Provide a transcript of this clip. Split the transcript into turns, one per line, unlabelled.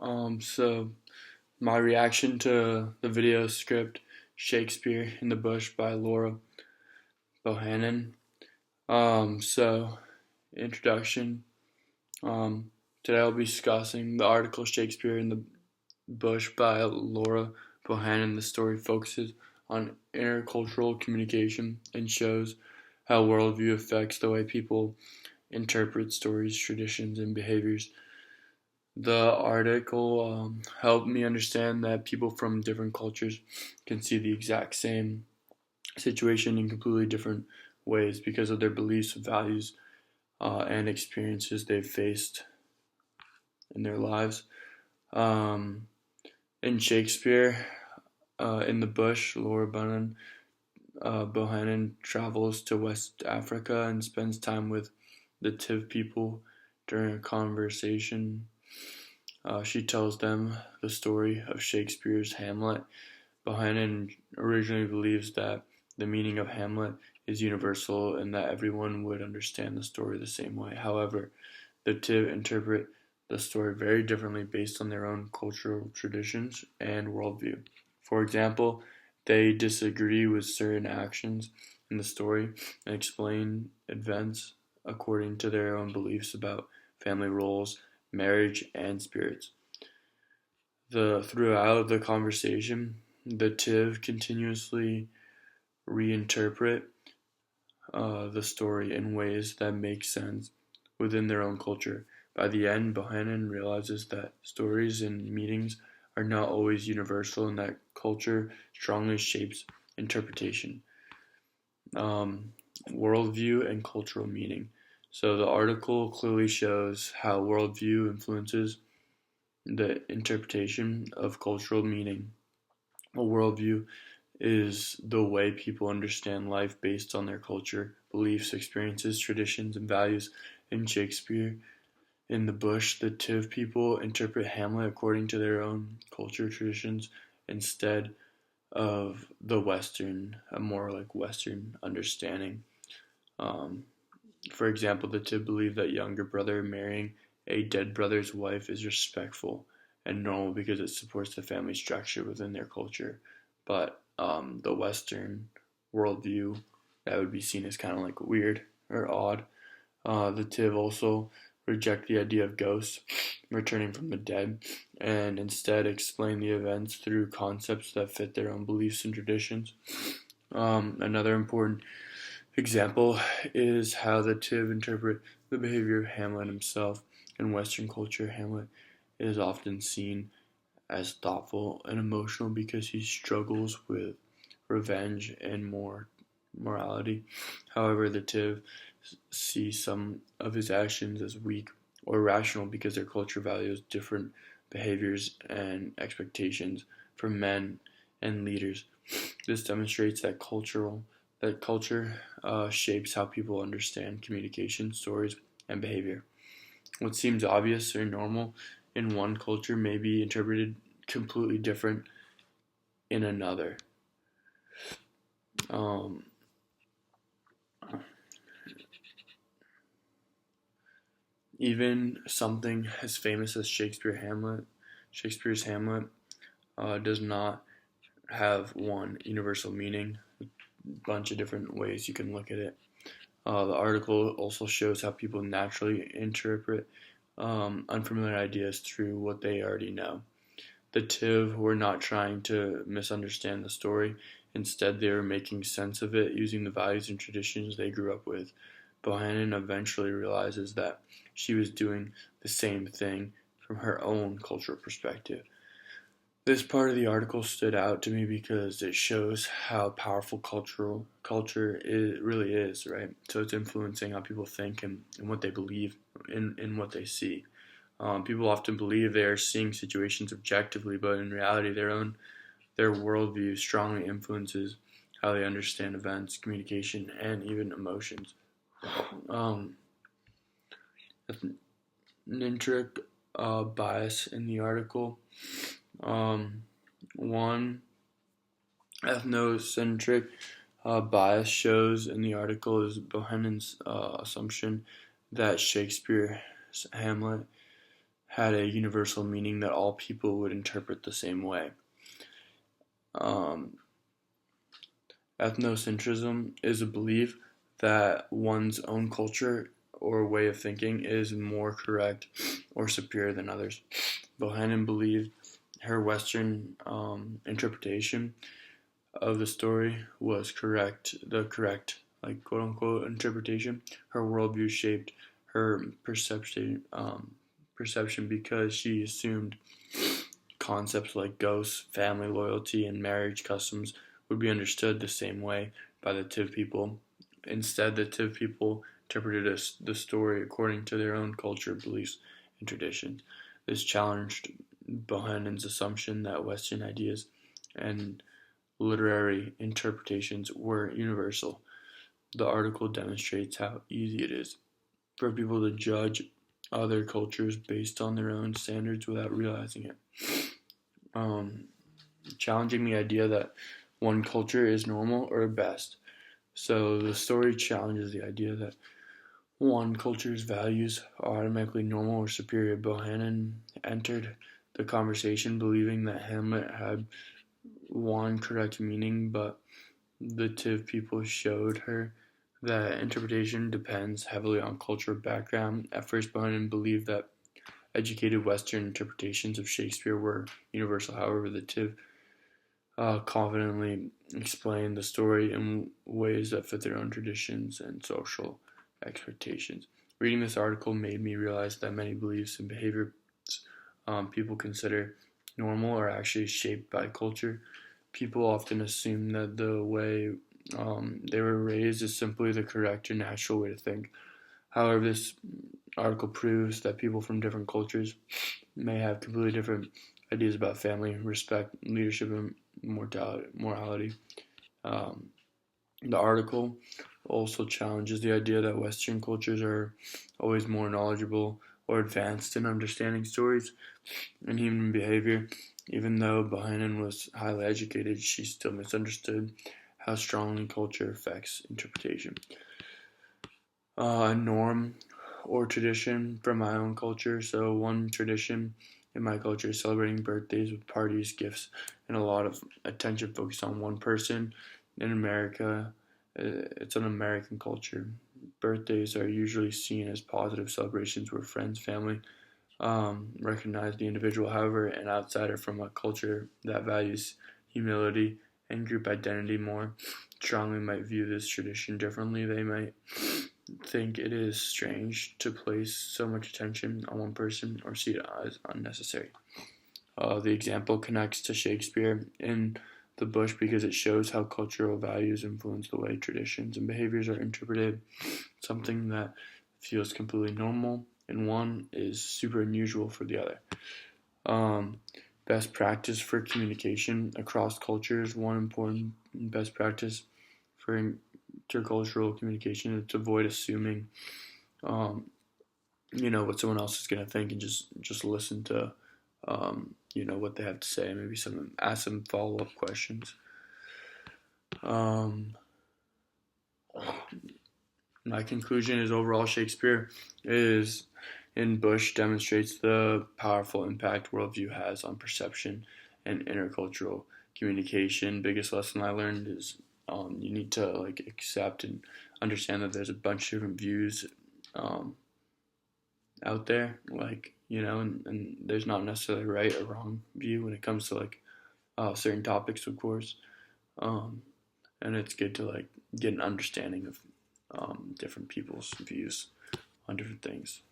So my reaction to the video script Shakespeare in the Bush by Laura Bohannon. So introduction. Um, Today I'll be discussing the article Shakespeare in the Bush by Laura Bohannon. The story focuses on intercultural communication and shows how worldview affects the way people interpret stories, traditions, and behaviors. The article helped me understand that people from different cultures can see the exact same situation in completely different ways because of their beliefs, values, and experiences they've faced in their lives. Um, in Shakespeare, in the Bush, Laura Bohannon travels to West Africa and spends time with the Tiv people during a conversation. She tells them the story of Shakespeare's Hamlet. Bohannon originally believes that the meaning of Hamlet is universal and that everyone would understand the story the same way. However, the Tiv interpret the story very differently based on their own cultural traditions and worldview. For example, they disagree with certain actions in the story and explain events according to their own beliefs about family roles, marriage, and spirits. Throughout the conversation, the Tiv continuously reinterpret the story in ways that make sense within their own culture. By the end, Bohannon realizes that stories and meanings are not always universal and that culture strongly shapes interpretation. Um, Worldview and cultural meaning. So the article clearly shows how worldview influences the interpretation of cultural meaning. A worldview is the way people understand life based on their culture, beliefs, experiences, traditions, and values. In Shakespeare, in the Bush, the Tiv people interpret Hamlet according to their own culture traditions instead of the Western, a more like Western understanding. Um, for example, the Tiv believe that younger brother marrying a dead brother's wife is respectful and normal because it supports the family structure within their culture. But the Western worldview, that would be seen as kind of like weird or odd. The Tiv also reject the idea of ghosts returning from the dead and instead explain the events through concepts that fit their own beliefs and traditions. Another important example is how the Tiv interpret the behavior of Hamlet himself. In Western culture, Hamlet is often seen as thoughtful and emotional because he struggles with revenge and morality. However, the Tiv see some of his actions as weak or irrational because their culture values different behaviors and expectations from men and leaders. This demonstrates that culture shapes how people understand communication, stories, and behavior. What seems obvious or normal in one culture may be interpreted completely different in another. Um, Even something as famous as Shakespeare's Hamlet, does not have one universal meaning. A bunch of different ways you can look at it. The article also shows how people naturally interpret unfamiliar ideas through what they already know. The Tiv were not trying to misunderstand the story. Instead, they were making sense of it using the values and traditions they grew up with. Bohannon eventually realizes that she was doing the same thing from her own cultural perspective. This part of the article stood out to me because it shows how powerful culture really is, right? So it's influencing how people think and what they believe in what they see. People often believe they are seeing situations objectively, but in reality, their worldview strongly influences how they understand events, communication, and even emotions. Um, Ethnocentric bias in the article. Um, One ethnocentric bias shows in the article is Bohannon's assumption that Shakespeare's Hamlet had a universal meaning that all people would interpret the same way. Um, Ethnocentrism is a belief that one's own culture or way of thinking is more correct or superior than others. Bohannon believed her Western interpretation of the story was correct, the correct, like quote unquote, interpretation. Her worldview shaped her perception because she assumed concepts like ghosts, family loyalty, and marriage customs would be understood the same way by the Tiv people. Instead, the Tiv people interpreted the story according to their own culture, beliefs, and traditions. This challenged Bohannon's assumption that Western ideas and literary interpretations were universal. The article demonstrates how easy it is for people to judge other cultures based on their own standards without realizing it. Um, Challenging the idea that one culture is normal or best. So the story challenges the idea that one culture's values are automatically normal or superior. Bohannon entered the conversation believing that Hamlet had one correct meaning, but the Tiv people showed her that interpretation depends heavily on cultural background. At first, Bohannon believed that educated Western interpretations of Shakespeare were universal. However, the Tiv confidently explained the story in ways that fit their own traditions and social expectations. Reading this article made me realize that many beliefs and behaviors people consider normal are actually shaped by culture. People often assume that the way they were raised is simply the correct or natural way to think. However, this article proves that people from different cultures may have completely different ideas about family, respect, leadership, and morality. Um, the article also challenges the idea that Western cultures are always more knowledgeable or advanced in understanding stories and human behavior. Even though Bohannon was highly educated, she still misunderstood how strongly culture affects interpretation. A norm or tradition from my own culture. So one tradition in my culture is celebrating birthdays with parties, gifts, and a lot of attention focused on one person. In America, it's an American culture. Birthdays are usually seen as positive celebrations where friends, family recognize the individual. However, an outsider from a culture that values humility and group identity more strongly might view this tradition differently. They might think it is strange to place so much attention on one person or see it as unnecessary. The example connects to Shakespeare in The Bush because it shows how cultural values influence the way traditions and behaviors are interpreted. Something that feels completely normal in one is super unusual for the other. Um, Best practice for communication across cultures. One important best practice for intercultural communication is to avoid assuming, um, what someone else is going to think and just listen to, what they have to say. Maybe ask some follow up questions. Um, my conclusion is overall Shakespeare is in Bush demonstrates the powerful impact worldview has on perception and intercultural communication. Biggest lesson I learned is you need to accept and understand that there's a bunch of different views um, out there, and there's not necessarily right or wrong view when it comes to certain topics, of course. Um, and it's good to get an understanding of different people's views on different things.